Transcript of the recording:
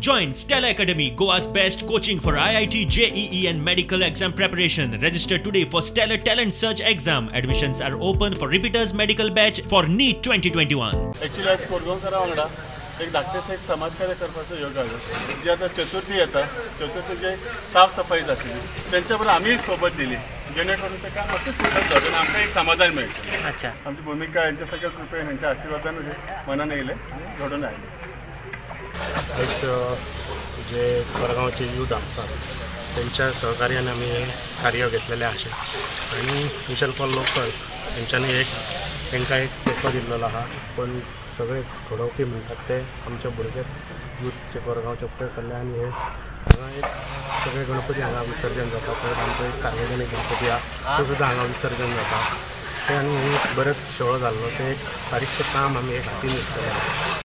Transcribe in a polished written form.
Join Stella Academy, Goa's best coaching for IIT, JEE and medical exam preparation. Register today for Stellar Talent Search exam. Admissions are open for repeaters medical batch for NEET 2021. Actually आज कोरगांवकारा वांगडा एक धाकटेसो एक समाजकार्य करपाचो योग आयलो. जी आतां चतुर्थी येता, चतुर्थीचे साफ सफाई जातली. त्यांच्या बरोबर आम्ही सोबत दिली जेणे करून ते काम मातशें सुदार जाता आनी आमकां एक समाधान मेळटा. अच्छा. आमची भूमिका यांच्या सगळ्या कृपेन यांच्या आशिर्वादान मनान येयले आनी घडून आयले. जे कोरगांवचे यूथ आसात त्यांच्या सहकार्याने आम्ही हे कार्य घेतलेले आहे आणि मिशन फॉर लोकल यांच्यानी तांकां एक तेंको दिल्लो आहा. पण सगळे घडोवपी म्हणटात ते आमचे भुरगे यूथचे कोरगांवचे प्रेस जाल्ले आनी हे हांगा एक सगळे गणपती हांगा विसर्जन जाता. परत आमचो एक सार्वजनीक गणपती आहा तो सुद्दां हांगा विसर्जन जाता. ते आनी बरेच शोळ जाल्लो ते एक बारीकशें काम आमी एक हातीन घेतलेलें.